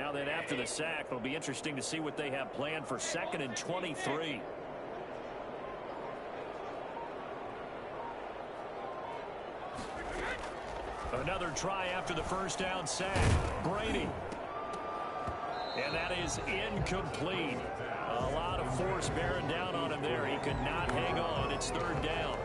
Now then, after the sack, it'll be interesting to see what they have planned for 2nd and 23. Another try after the first down sack. Brady. And that is incomplete. A lot of force bearing down on him there. He could not hang on. It's 3rd down.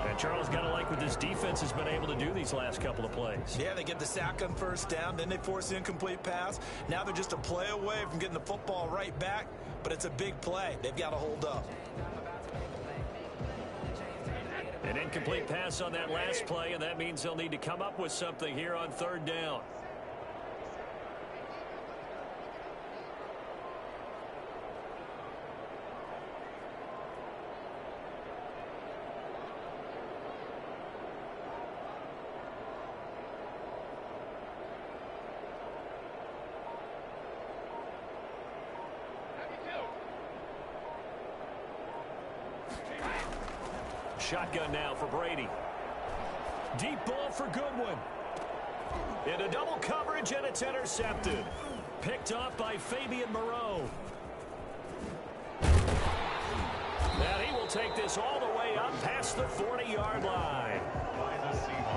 And Charles, got to like what this defense has been able to do these last couple of plays. Yeah, they get the sack on 1st down. Then they force the incomplete pass. Now they're just a play away from getting the football right back. But it's a big play. They've got to hold up. An incomplete pass on that last play, and that means they'll need to come up with something here on 3rd down. Shotgun now for Brady. Deep ball for Goodwin. Into double coverage, and it's intercepted. Picked off by Fabian Moreau. And he will take this all the way up past the 40-yard line.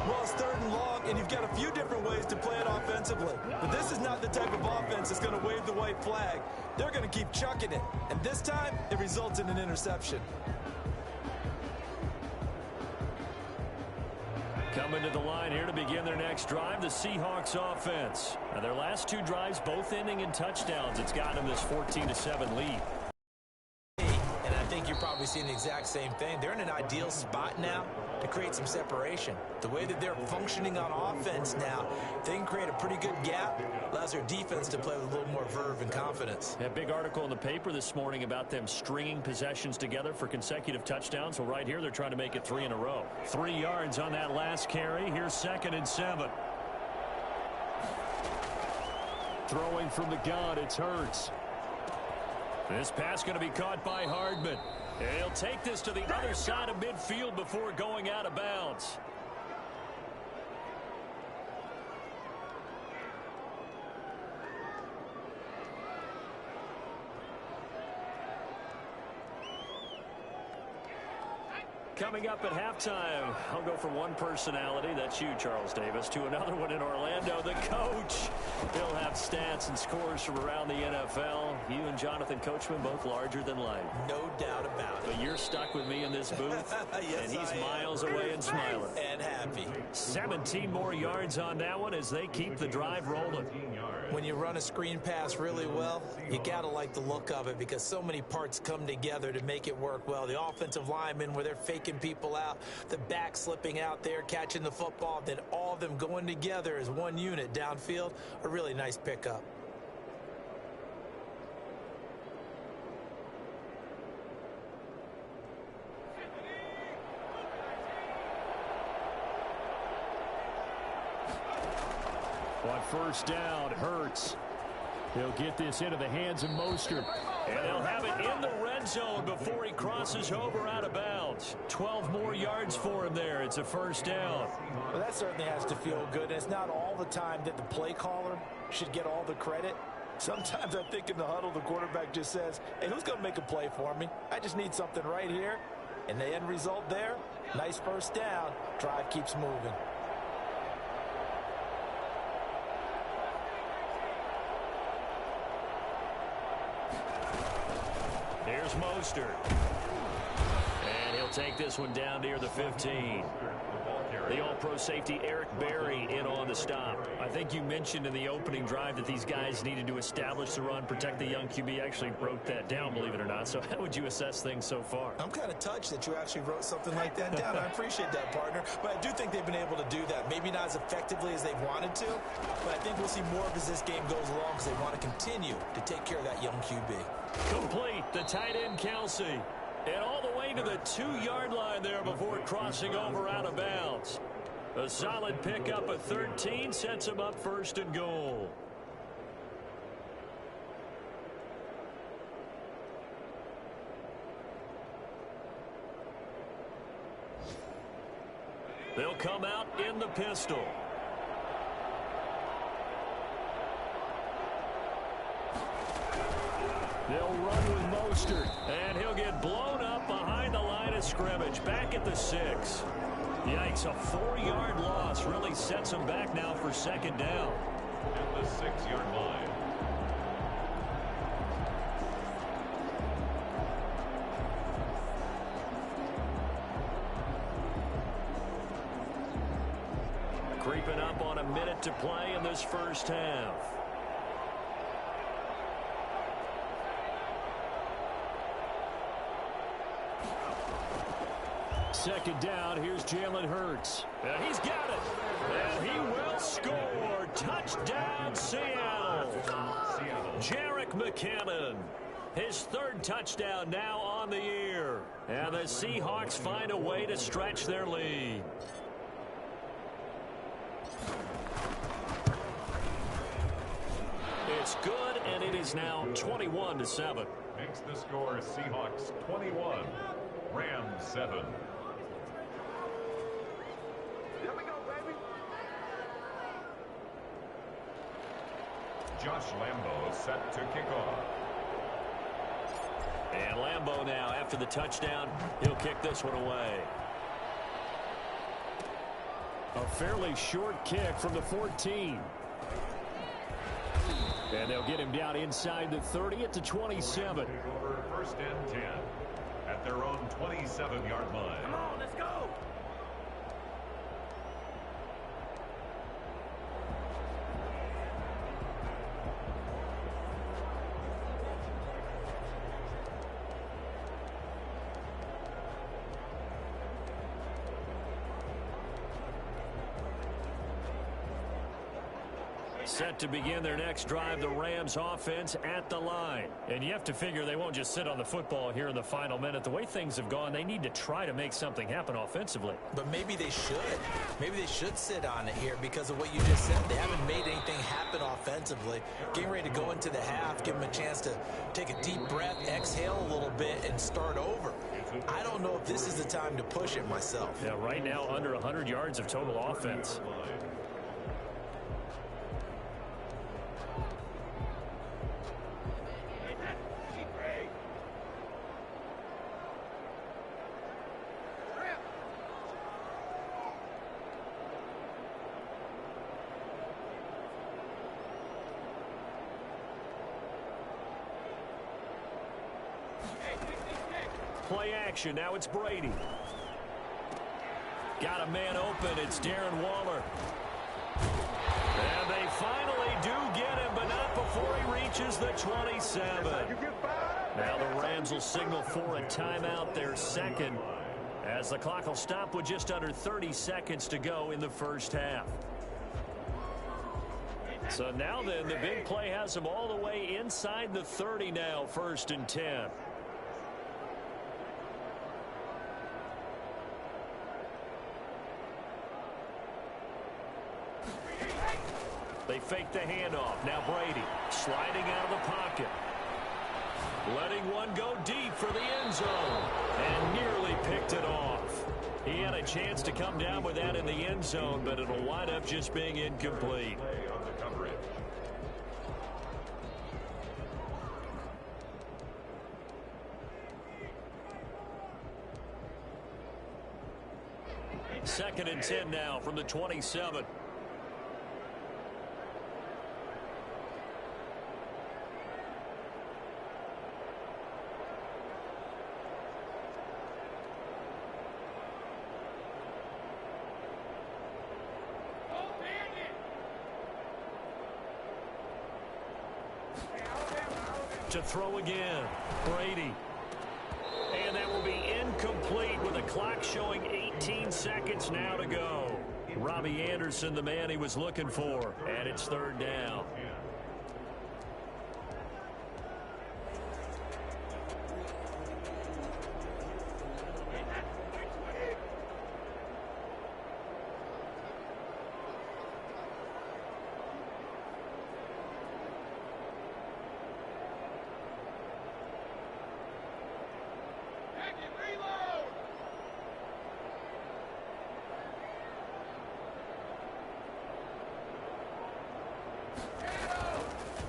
Well, it's 3rd and long, and you've got a few different ways to play it offensively. But this is not the type of offense that's going to wave the white flag. They're going to keep chucking it. And this time, it results in an interception. Coming to the line here to begin their next drive, the Seahawks offense. Now their last 2 drives both ending in touchdowns. It's got them this 14-7 lead. And I think you're probably seeing the exact same thing. They're in an ideal spot now to create some separation. The way that they're functioning on offense now, they can create a pretty good gap. Allows their defense to play with a little more verve and confidence. A big article in the paper this morning about them stringing possessions together for consecutive touchdowns. Well, right here, they're trying to make it 3 in a row. 3 yards on that last carry. Here's 2nd and 7. Throwing from the gun, it's Hurts. This pass going to be caught by Hardman. And he'll take this to the other side of midfield before going out of bounds. Coming up at halftime, I'll go from one personality, that's you, Charles Davis, to another one in Orlando, the coach. He'll have stats and scores from around the NFL. You and Jonathan Coachman, both larger than life. No doubt about it. But you're stuck with me in this booth, yes, and he's miles away and smiling. And happy. 17 more yards on that one as they keep the drive rolling. When you run a screen pass really well, you got to like the look of it because so many parts come together to make it work well. The offensive linemen, where they're faking people out, the back slipping out there, catching the football, then all of them going together as one unit downfield, a really nice pickup. On 1st down, Hurts. He'll get this into the hands of Mostert. And they'll have it in the red zone before he crosses over out of bounds. 12 more yards for him there. It's a 1st down. Well, that certainly has to feel good. And it's not all the time that the play caller should get all the credit. Sometimes I think in the huddle, the quarterback just says, hey, who's going to make a play for me? I just need something right here. And the end result there, nice 1st down. Drive keeps moving. Here's Mostert. And he'll take this one down near the 15. The all-pro safety Eric Berry in on the stop. I think you mentioned in the opening drive that these guys needed to establish the run, protect the young QB. Actually wrote that down, believe it or not. So how would you assess things so far? I'm kind of touched that you actually wrote something like that down. I appreciate that, partner. But I do think they've been able to do that. Maybe not as effectively as they've wanted to, but I think we'll see more of as this game goes along because they want to continue to take care of that young QB. Complete, the tight end Kelsey. And all the way to the 2-yard line there before crossing over out of bounds. A solid pickup of 13 sets him up 1st and goal. They'll come out in the pistol. They'll run with Mostert, and he'll get blown up behind the line of scrimmage, back at the 6. Yikes, a 4-yard loss really sets them back now for second down. At the 6-yard line. Creeping up on a minute to play in this first half. Second down, here's Jalen Hurts. And he's got it. And he will score. Touchdown, Seattle. Jerick McKinnon. His 3rd touchdown now on the year. And the Seahawks find a way to stretch their lead. It's good, and it is now 21-7. Makes the score Seahawks 21, Rams 7. Here we go, baby. Josh Lambo set to kick off. And Lambo now, after the touchdown, he'll kick this one away. A fairly short kick from the 14. And they'll get him down inside the 30 at the 27. First and 10 at their own 27-yard line. Come on, let's go. Set to begin their next drive, the Rams offense at the line. And you have to figure they won't just sit on the football here in the final minute. The way things have gone, they need to try to make something happen offensively. But maybe they should. Maybe they should sit on it here because of what you just said. They haven't made anything happen offensively. Getting ready to go into the half, give them a chance to take a deep breath, exhale a little bit, and start over. I don't know if this is the time to push it myself. Yeah, right now under 100 yards of total offense. Play action. Now it's Brady. Got a man open. It's Darren Waller. And they finally do get him, but not before he reaches the 27. Now the Rams will signal for a timeout, their second, as the clock will stop with just under 30 seconds to go in the first half. So now then, the big play has them all the way inside the 30 now, 1st and 10. They fake the handoff. Now Brady sliding out of the pocket. Letting one go deep for the end zone. And nearly picked it off. He had a chance to come down with that in the end zone, but it'll wind up just being incomplete. On the coverage. Second and 10 now from the 27. To throw again, Brady. And that will be incomplete with the clock showing 18 seconds now to go. Robbie Anderson, the man he was looking for, and it's 3rd down.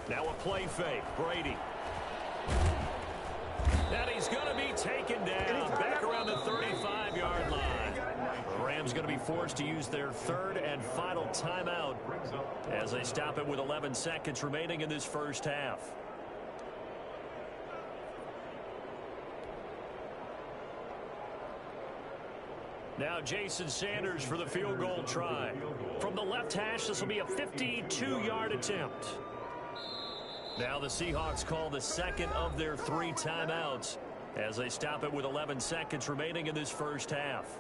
Now a play fake. Brady. Rams going to be forced to use their third and final timeout as they stop it with 11 seconds remaining in this first half. Now Jason Sanders for the field goal try. From the left hash, this will be a 52-yard attempt. Now the Seahawks call the second of their 3 timeouts as they stop it with 11 seconds remaining in this first half.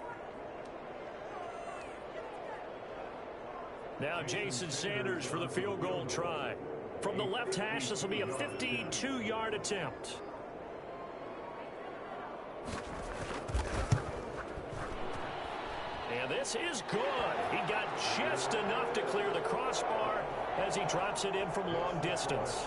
Now Jason Sanders for the field goal try. From the left hash, this will be a 52-yard attempt. And this is good. He got just enough to clear the crossbar as he drops it in from long distance.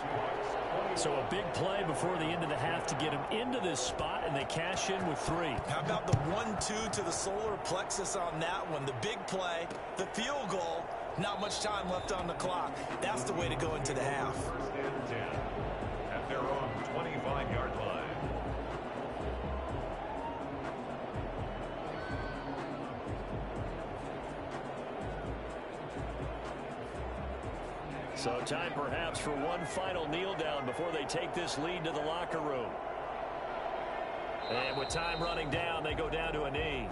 So a big play before the end of the half to get him into this spot, and they cash in with 3. How about the 1-2 to the solar plexus on that one? The big play, the field goal, not much time left on the clock. That's the way to go into the half. First and 10 at their own 25-yard line. So time perhaps for one final kneel down before they take this lead to the locker room. And with time running down, they go down to a knee.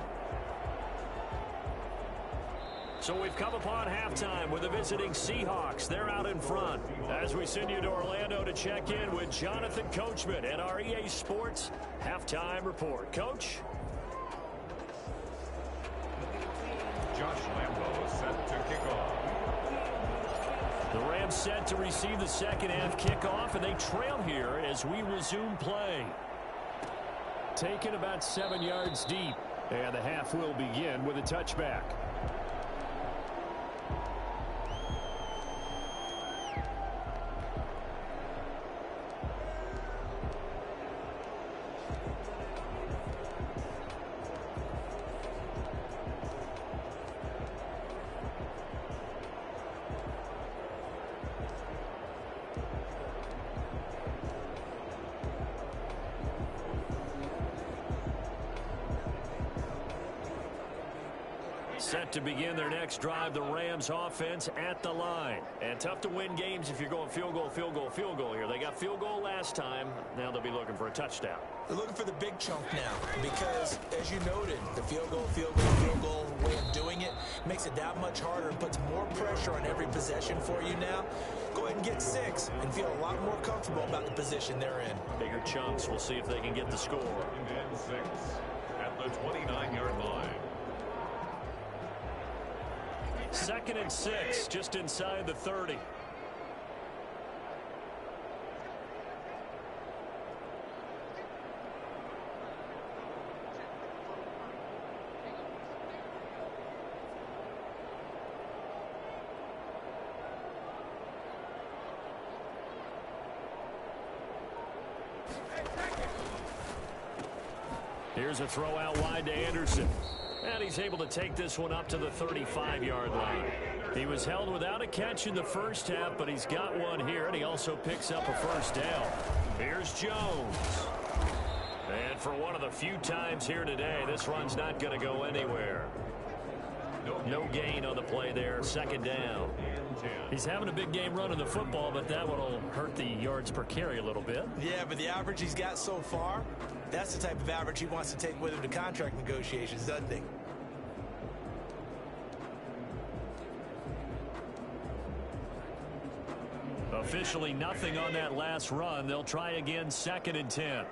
So we've come upon halftime with the visiting Seahawks. They're out in front. As we send you to Orlando to check in with Jonathan Coachman and our EA Sports Halftime Report. Coach? Josh Lambo set to kick off. The Rams set to receive the second half kickoff, and they trail here as we resume play. Taken about 7 yards deep, and the half will begin with a touchback. Set to begin their next drive, the Rams offense at the line. And tough to win games if you're going field goal, field goal, field goal here. They got field goal last time. Now they'll be looking for a touchdown. They're looking for the big chunk now because, as you noted, the field goal way of doing it makes it that much harder and puts more pressure on every possession for you now. Go ahead and get 6 and feel a lot more comfortable about the position they're in. Bigger chunks. We'll see if they can get the score. And 6 at the 29-yard line. 2nd and 6, just inside the 30. Here's a throw out wide to Anderson. And he's able to take this one up to the 35-yard line. He was held without a catch in the first half, but he's got one here, and he also picks up a first down. Here's Jones. And for one of the few times here today, this run's not going to go anywhere. No gain on the play there, 2nd down. He's having a big game running the football, but that one will hurt the yards per carry a little bit. Yeah, but the average he's got so far, that's the type of average he wants to take with him to contract negotiations, doesn't he? Officially nothing on that last run. They'll try again, 2nd and 10.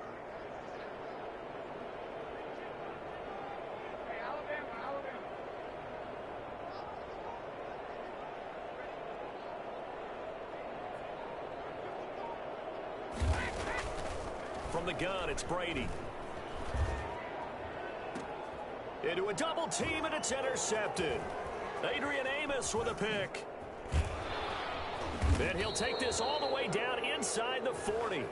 From the gun, it's Brady. Into a double team, and it's intercepted. Adrian Amos with a pick. And he'll take this all the way down inside the 40.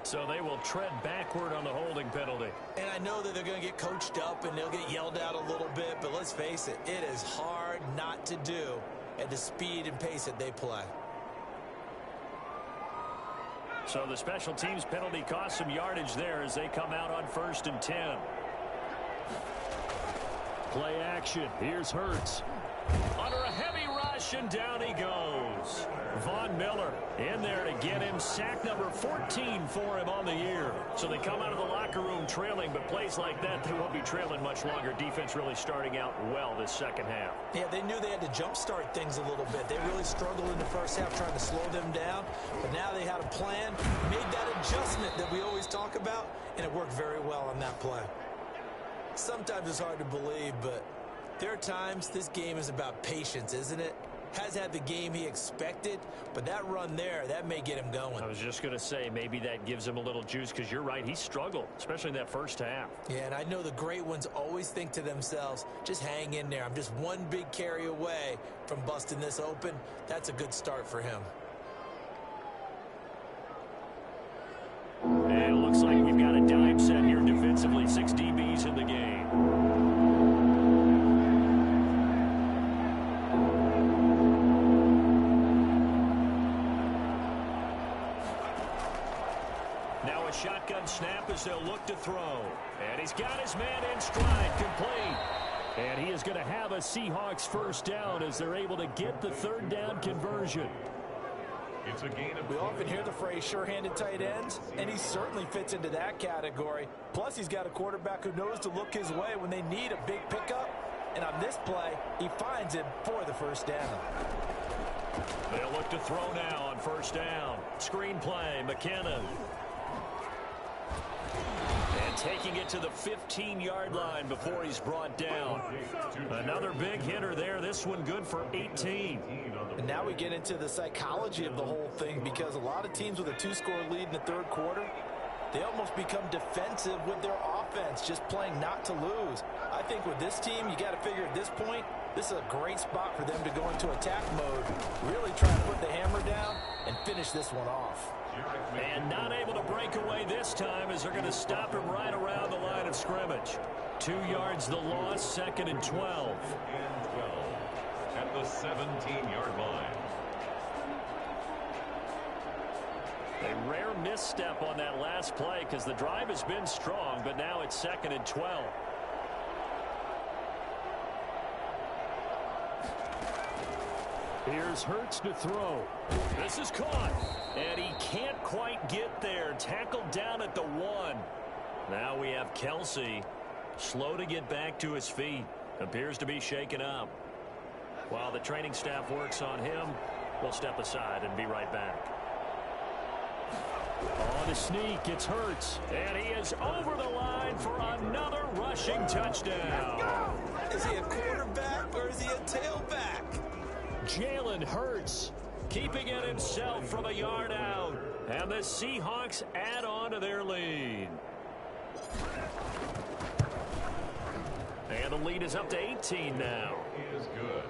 So they will tread backward on the holding penalty. And I know that they're going to get coached up and they'll get yelled at a little bit, but let's face it, it is hard not to do at the speed and pace that they play. So the special teams penalty cost some yardage there as they come out on 1st and 10. Play action. Here's Hurts. Under a heavy rush, and down he goes. Von Miller in there to get him. Sack number 14 for him on the year. So they come out of the locker room trailing, but plays like that, they won't be trailing much longer. Defense really starting out well this second half. Yeah, they knew they had to jumpstart things a little bit. They really struggled in the first half trying to slow them down, but now they had a plan, made that adjustment that we always talk about, and it worked very well on that play. Sometimes it's hard to believe, but there are times this game is about patience, isn't it? Has had the game he expected, but that run there, that may get him going. I was just going to say, maybe that gives him a little juice, because you're right, he struggled, especially in that first half. Yeah, and I know the great ones always think to themselves, just hang in there. I'm just one big carry away from busting this open. That's a good start for him. And it looks like we've got a dime set here defensively. 6 DBs in the game. Now a shotgun snap as they'll look to throw. And he's got his man in stride, complete. And he is going to have a Seahawks first down as they're able to get the 3rd down conversion. It's a gain of We often hear the phrase sure-handed tight ends, and he certainly fits into that category. Plus, he's got a quarterback who knows to look his way when they need a big pickup. And on this play, he finds it for the first down. They'll look to throw now on 1st down. Screen play, McKinnon. And taking it to the 15-yard line before he's brought down. Another big hitter there. This one good for 18. And now we get into the psychology of the whole thing, because a lot of teams with a 2-score lead in the 3rd quarter, they almost become defensive with their offense, just playing not to lose. I think with this team, you got to figure at this point, this is a great spot for them to go into attack mode, really try to put the hammer down and finish this one off. And not able to break away this time as they're going to stop him right around the line of scrimmage. 2 yards the loss, 2nd and 12. At the 17-yard line. A rare misstep on that last play because the drive has been strong, but now it's 2nd and 12. Here's Hurts to throw. This is caught. And he can't quite get there. Tackled down at the 1. Now we have Kelsey. Slow to get back to his feet. Appears to be shaken up. While the training staff works on him, we'll step aside and be right back. On a sneak, it's Hurts. And he is over the line for another rushing touchdown. Is he a quarterback or is he a tailback? Jalen Hurts keeping it himself from a yard out. And the Seahawks add on to their lead. And the lead is up to 18 now. Is good.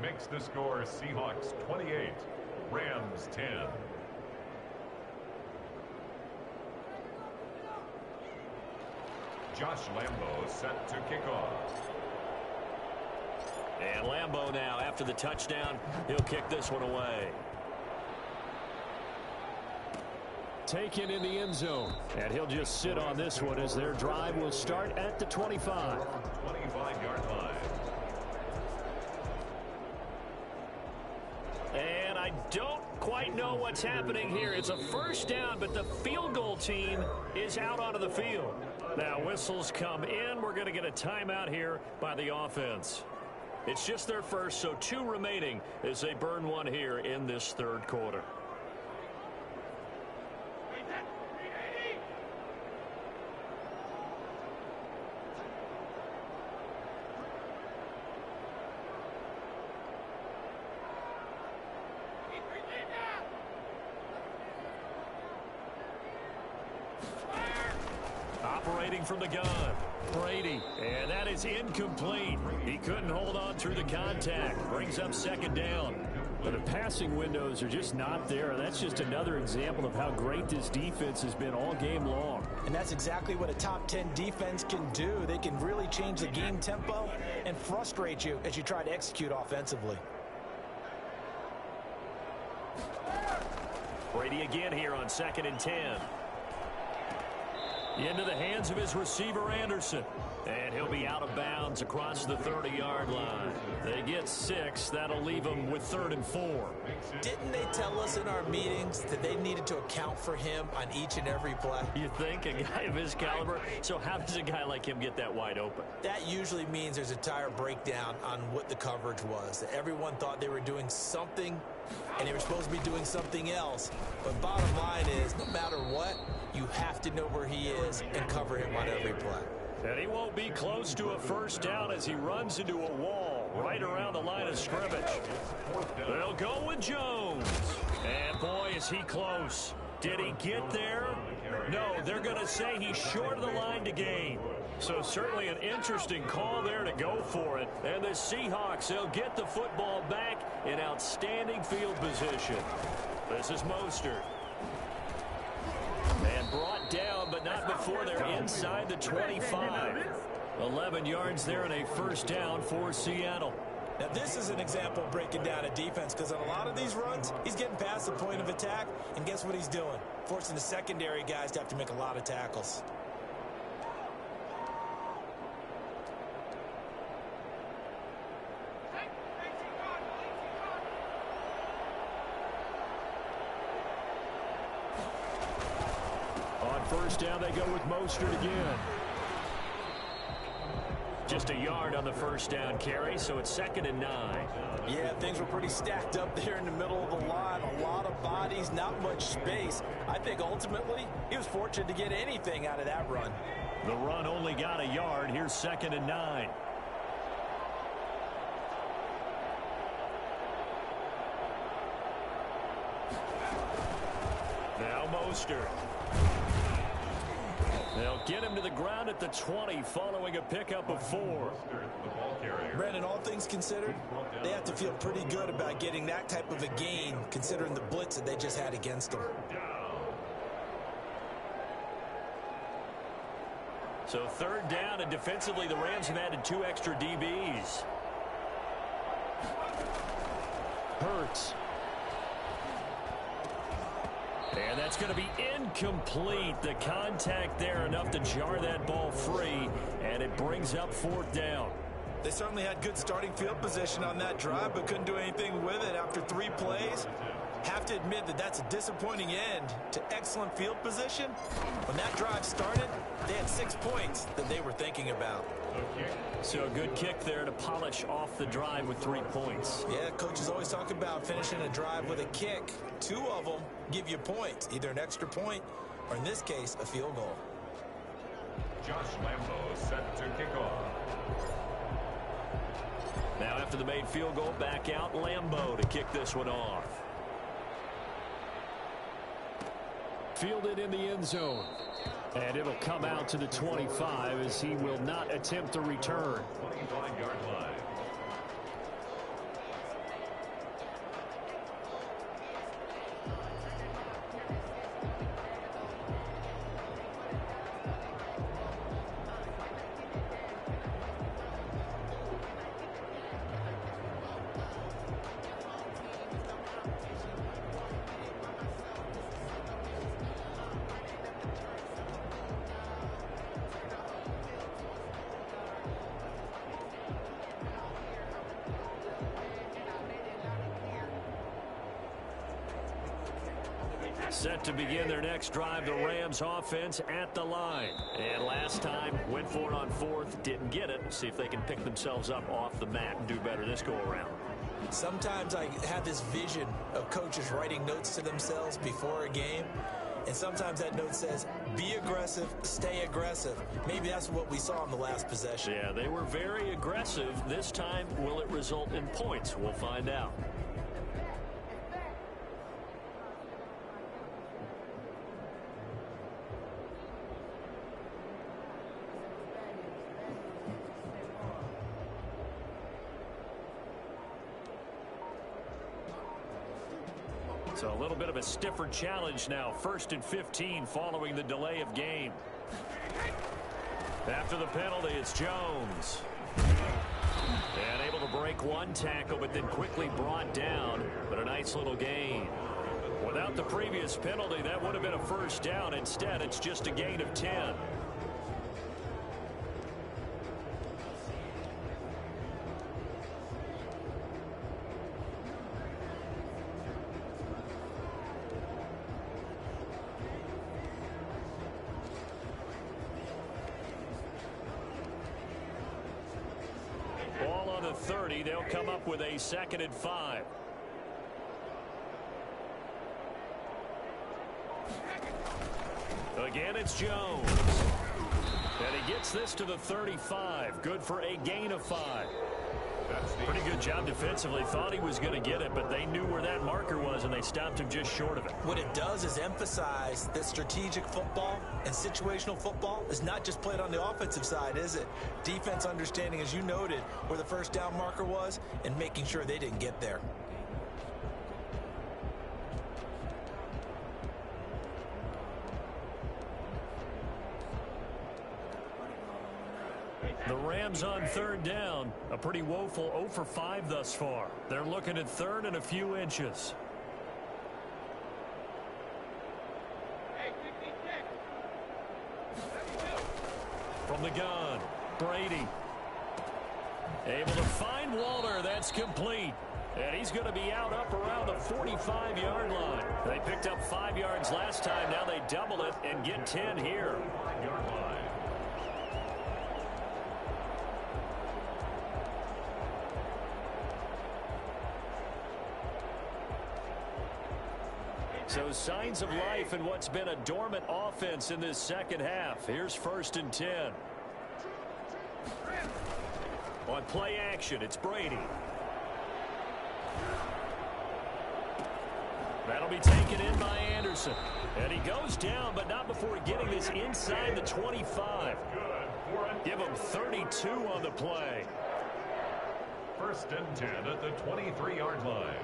Makes the score Seahawks 28, Rams 10. Josh Lambo set to kick off. And Lambo now, after the touchdown, he'll kick this one away. Taken in the end zone. And he'll just sit on this one as their drive will start at the 25. 25-yard line. And I don't quite know what's happening here. It's a first down, but the field goal team is out onto the field. Now whistles come in. We're going to get a timeout here by the offense. It's just their first, so 2 remaining as they burn one here in this 3rd quarter. Operating from the gun, Brady, and that is incomplete. He couldn't hold on through the contact. Brings up 2nd down. But the passing windows are just not there. That's just another example of how great this defense has been all game long. And that's exactly what a top 10 defense can do. They can really change the game tempo and frustrate you as you try to execute offensively. Brady again here on 2nd and 10. Into the hands of his receiver, Anderson. And he'll be out of bounds across the 30-yard line. They get 6. That'll leave them with 3rd and 4. Didn't they tell us in our meetings that they needed to account for him on each and every play? You think? A guy of his caliber? So how does a guy like him get that wide open? That usually means there's a tire breakdown on what the coverage was. That everyone thought they were doing something, and they were supposed to be doing something else. But bottom line is, no matter what, you have to know where he is and cover him on every play. And he won't be close to a first down as he runs into a wall right around the line of scrimmage. They'll go with Jones. And boy, is he close. Did he get there? No, they're going to say he's short of the line to gain. So certainly an interesting call there to go for it. And the Seahawks, they'll get the football back in outstanding field position. This is Mostert. And brought down, but not before they're inside the 25. 11 yards there and a first down for Seattle. Now, this is an example of breaking down a defense, because on a lot of these runs, he's getting past the point of attack, and guess what he's doing? Forcing the secondary guys to have to make a lot of tackles. First down, they go with Mostert again. Just a yard on the first down carry, so it's 2nd and 9. Yeah, things were pretty stacked up there in the middle of the line. A lot of bodies, not much space. I think ultimately he was fortunate to get anything out of that run. The run only got a yard. Here's 2nd and 9. Now Mostert. They'll get him to the ground at the 20 following a pickup of 4. Brandon, all things considered, they have to feel pretty good about getting that type of a gain considering the blitz that they just had against them. So 3rd down, and defensively the Rams have added 2 extra DBs. Hurts. And that's going to be incomplete. The contact there enough to jar that ball free, and it brings up 4th down. They certainly had good starting field position on that drive, but couldn't do anything with it after 3 plays. Have to admit that that's a disappointing end to excellent field position. When that drive started, they had 6 points that they were thinking about. So a good kick there to polish off the drive with 3 points. Yeah, coaches always talk about finishing a drive with a kick. 2 of them give you points, either an extra point or, in this case, a field goal. Josh Lambo set to kick off. Now after the made field goal, back out Lambo to kick this one off. Fielded in the end zone. And it'll come out to the 25 as he will not attempt to return. 25-yard line. Set to begin their next drive, the Rams offense at the line. And last time, went for it on 4th, didn't get it. See if they can pick themselves up off the mat and do better this go-around. Sometimes I have this vision of coaches writing notes to themselves before a game. And sometimes that note says, be aggressive, stay aggressive. Maybe that's what we saw in the last possession. Yeah, they were very aggressive. This time, will it result in points? We'll find out. So a little bit of a stiffer challenge now. 1st and 15 following the delay of game. After the penalty, it's Jones. And able to break 1 tackle, but then quickly brought down. But a nice little gain. Without the previous penalty, that would have been a first down. Instead, it's just a gain of 10. Ball on the 30. They'll come up with a 2nd and 5. Again, it's Jones. And he gets this to the 35. Good for a gain of 5. Pretty good job defensively. Thought he was going to get it, but they knew where that marker was, and they stopped him just short of it. What it does is emphasize that strategic football and situational football is not just played on the offensive side, is it? Defense understanding, as you noted, where the first down marker was and making sure they didn't get there. The Rams on 3rd down. A pretty woeful 0 for 5 thus far. They're looking at 3rd and a few inches. From the gun, Brady. Able to find Waller. That's complete. And he's going to be out up around the 45-yard line. They picked up 5 yards last time. Now they double it and get 10 here. Yard line. So signs of life in what's been a dormant offense in this second half. Here's 1st and 10. On play action, it's Brady. That'll be taken in by Anderson. And he goes down, but not before getting this inside the 25. Give him 32 on the play. 1st and 10 at the 23-yard line.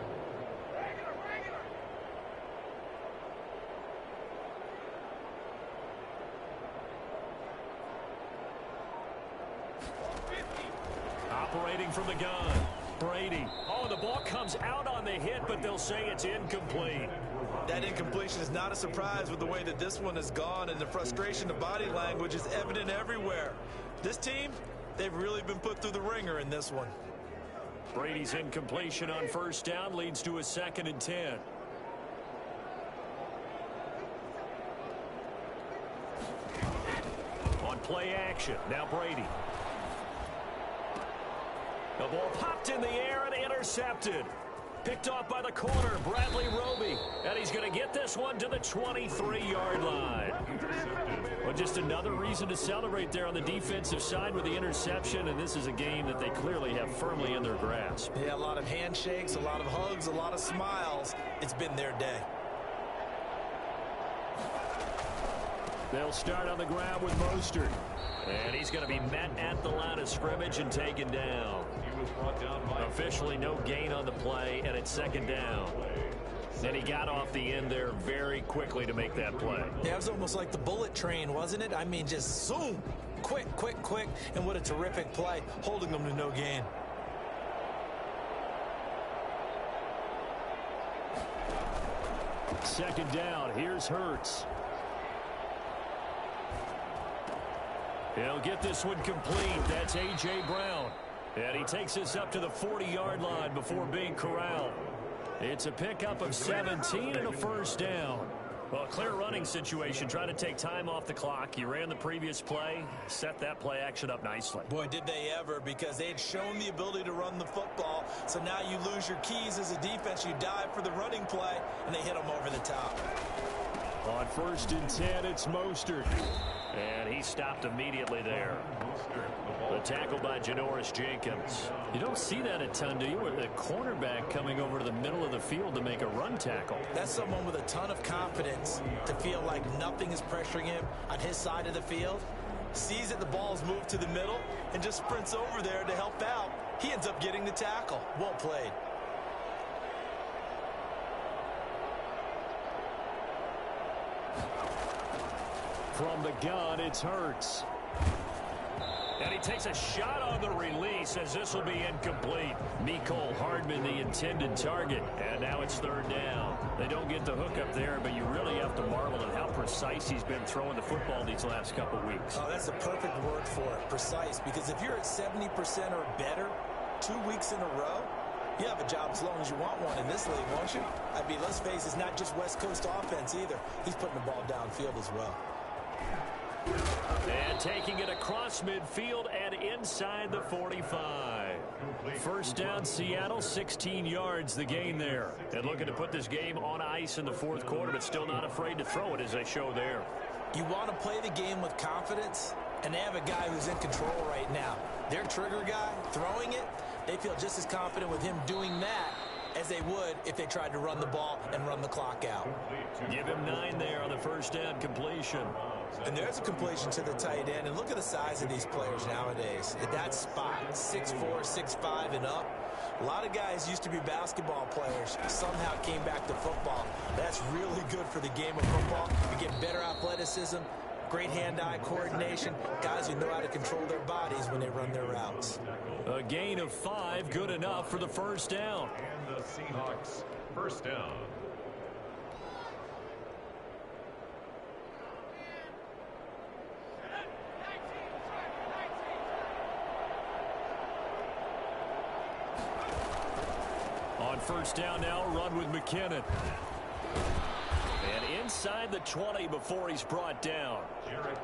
Operating from the gun, Brady. Oh, the ball comes out on the hit, but they'll say it's incomplete. That incompletion is not a surprise with the way that this one has gone, and the frustration of body language is evident everywhere. This team, they've really been put through the ringer in this one. Brady's incompletion on 1st down leads to a 2nd and 10. On play action, now Brady. The ball popped in the air and intercepted. Picked off by the corner, Bradley Roby. And he's going to get this one to the 23-yard line. Well, just another reason to celebrate there on the defensive side with the interception. And this is a game that they clearly have firmly in their grasp. Yeah, a lot of handshakes, a lot of hugs, a lot of smiles. It's been their day. They'll start on the ground with Mostert. And he's going to be met at the line of scrimmage and taken down. Officially no gain on the play, and it's 2nd down. And he got off the end there very quickly to make that play. Yeah, it was almost like the bullet train, wasn't it? I mean, just zoom, quick, quick, quick, and what a terrific play, holding them to no gain. Second down, here's Hurts. He'll get this one complete. That's A.J. Brown. And he takes this up to the 40-yard line before being corralled. It's a pickup of 17 and a 1st down. Well, a clear running situation. Trying to take time off the clock. You ran the previous play, set that play action up nicely. Boy, did they ever, because they had shown the ability to run the football. So now you lose your keys as a defense. You dive for the running play, and they hit them over the top. On 1st and 10, it's Mostert. And he stopped immediately there. The tackle by Janoris Jenkins. You don't see that a ton, do you? With the cornerback coming over to the middle of the field to make a run tackle. That's someone with a ton of confidence to feel like nothing is pressuring him on his side of the field. Sees that the ball's moved to the middle and just sprints over there to help out. He ends up getting the tackle. Well played. From the gun, it's Hurts. And he takes a shot on the release as this will be incomplete. Mecole Hardman, the intended target. And now it's third down. They don't get the hook up there, but you really have to marvel at how precise he's been throwing the football these last couple weeks. Oh, that's a perfect word for it, precise. Because if you're at 70% or better 2 weeks in a row, you have a job as long as you want one in this league, won't you? I mean, let's face it, it's not just West Coast offense either. He's putting the ball downfield as well. And taking it across midfield and inside the 45. First down, Seattle, 16 yards the gain there. And looking to put this game on ice in the fourth quarter, but still not afraid to throw it as they show there. You want to play the game with confidence, and they have a guy who's in control right now. Their trigger guy, throwing it, they feel just as confident with him doing that as they would if they tried to run the ball and run the clock out. Give him 9 there on the first down completion. And there's a completion to the tight end. And look at the size of these players nowadays. At that spot, 6'4", 6'5", and up. A lot of guys used to be basketball players, somehow came back to football. That's really good for the game of football. You get better athleticism, great hand-eye coordination, guys who know how to control their bodies when they run their routes. A gain of 5, good enough for the first down. And the Seahawks first down. On first down now, run with McKinnon. And inside the 20 before he's brought down.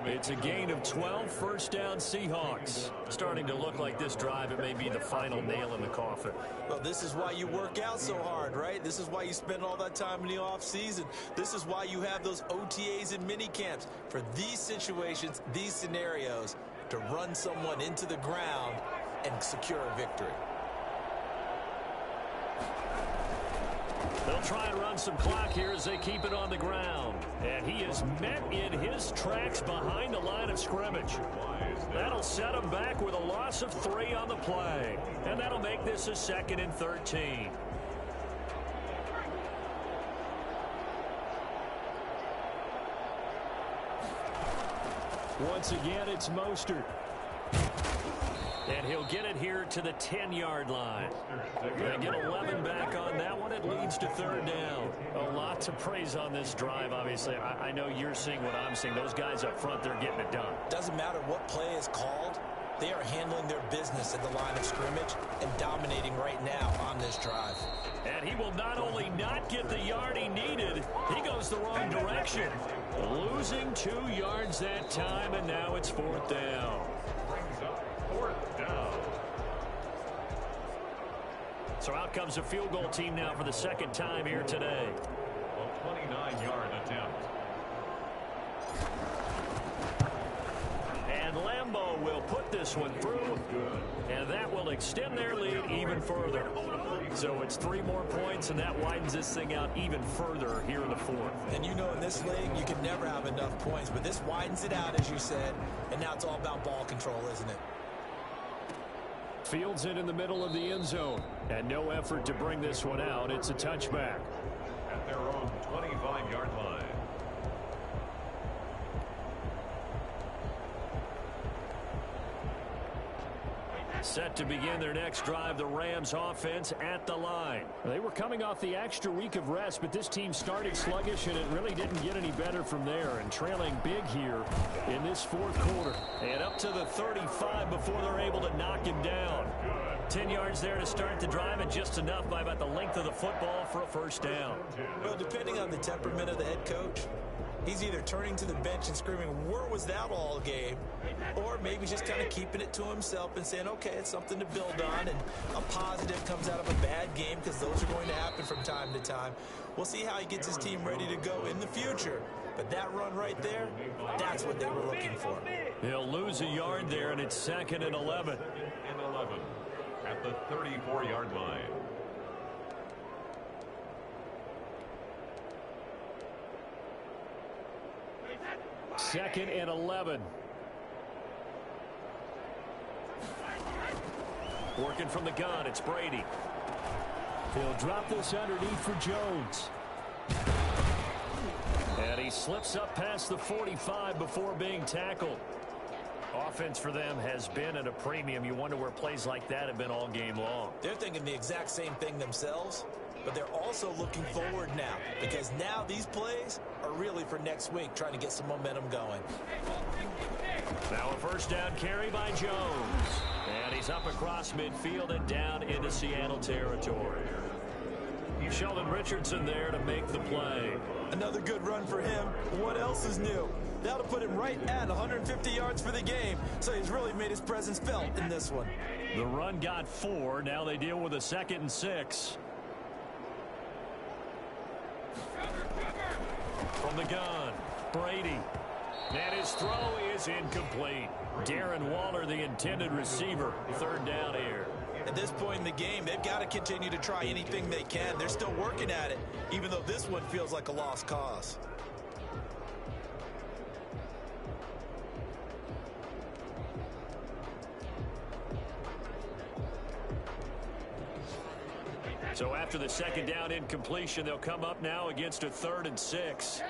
It's a gain of 12, first down Seahawks. Starting to look like this drive, it may be the final nail in the coffin. Well, this is why you work out so hard, right? This is why you spend all that time in the offseason. This is why you have those OTAs and mini camps. For these situations, these scenarios, to run someone into the ground and secure a victory. They'll try and run some clock here as they keep it on the ground. And he is met in his tracks behind the line of scrimmage. That'll set him back with a loss of 3 on the play. And that'll make this a 2nd and 13. Once again, it's Mostert. And he'll get it here to the 10-yard line. They get 11 back on that one. It leads to third down. A lot to praise on this drive, obviously. I know you're seeing what I'm seeing. Those guys up front, they're getting it done. Doesn't matter what play is called. They are handling their business at the line of scrimmage and dominating right now on this drive. And he will not only not get the yard he needed, he goes the wrong direction. Losing 2 yards that time, and now it's fourth down. Fourth down. So out comes a field goal team now for the second time here today. A 29-yard attempt. And Lambeau will put this one through, and that will extend their lead even further. So it's 3 more points, and that widens this thing out even further here in the fourth. And you know in this league, you can never have enough points, but this widens it out, as you said, and now it's all about ball control, isn't it? Fields it in the middle of the end zone, and no effort to bring this one out. It's a touchback. At their own 25-yard line. Set to begin their next drive, the Rams offense at the line. They were coming off the extra week of rest, but this team started sluggish, and it really didn't get any better from there, and trailing big here in this fourth quarter. And up to the 35 before they're able to knock him down. 10 yards there to start the drive, and just enough by about the length of the football for a first down. Well, depending on the temperament of the head coach, he's either turning to the bench and screaming, where was that all game? Or maybe just kind of keeping it to himself and saying, okay, it's something to build on, and a positive comes out of a bad game, because those are going to happen from time to time. We'll see how he gets his team ready to go in the future. But that run right there, that's what they were looking for. He'll lose a yard there, and it's 2nd and 11. And 11 at the 34-yard line. Second and 11. Working from the gun, it's Brady. He'll drop this underneath for Jones. And he slips up past the 45 before being tackled. Offense for them has been at a premium. You wonder where plays like that have been all game long. They're thinking the exact same thing themselves, but they're also looking forward now because now these plays are really for next week, trying to get some momentum going. Now a first down carry by Jones. And he's up across midfield and down into Seattle territory. Sheldon Richardson there to make the play. Another good run for him. What else is new? That'll put him right at 150 yards for the game, so he's really made his presence felt in this one. The run got 4. Now they deal with a 2nd and 6. From the gun, Brady. And his throw is incomplete. Darren Waller, the intended receiver. 3rd down here. At this point in the game, they've got to continue to try anything they can. They're still working at it, even though this one feels like a lost cause. So after the 2nd down incompletion, they'll come up now against a 3rd and 6.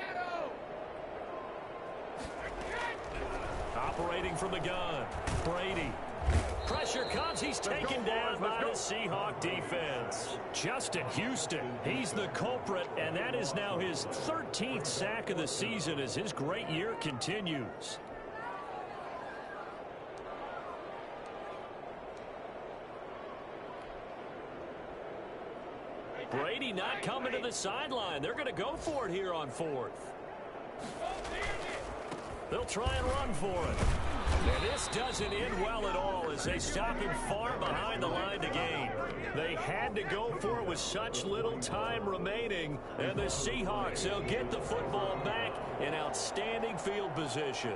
Operating from the gun, Brady. Pressure comes. He's taken down by the Seahawk defense. Justin Houston, he's the culprit, and that is now his 13th sack of the season as his great year continues. Brady not coming to the sideline. They're going to go for it here on 4th. They'll try and run for it. And this doesn't end well at all as they stop him far behind the line to gain. They had to go for it with such little time remaining. And the Seahawks, they'll get the football back in outstanding field position.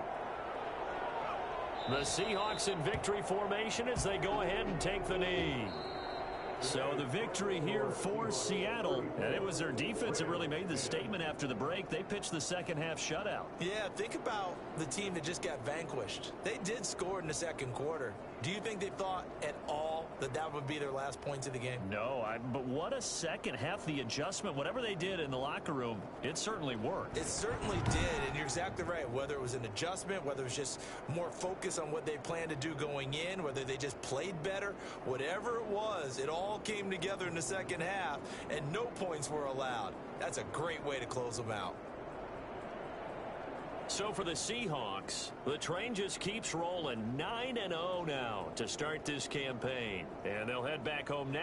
The Seahawks in victory formation as they go ahead and take the knee. So the victory here for Seattle, and it was their defense that really made the statement after the break. They pitched the 2nd half shutout. Yeah, think about the team that just got vanquished. They did score in the 2nd quarter. Do you think they thought at all that that would be their last points of the game? No, but what a 2nd half. The adjustment, whatever they did in the locker room, it certainly worked. It certainly did, and you're exactly right. Whether it was an adjustment, whether it was just more focus on what they planned to do going in, whether they just played better, whatever it was, it all came together in the 2nd half, and no points were allowed. That's a great way to close them out. So for the Seahawks, the train just keeps rolling 9-0 now to start this campaign. And they'll head back home now.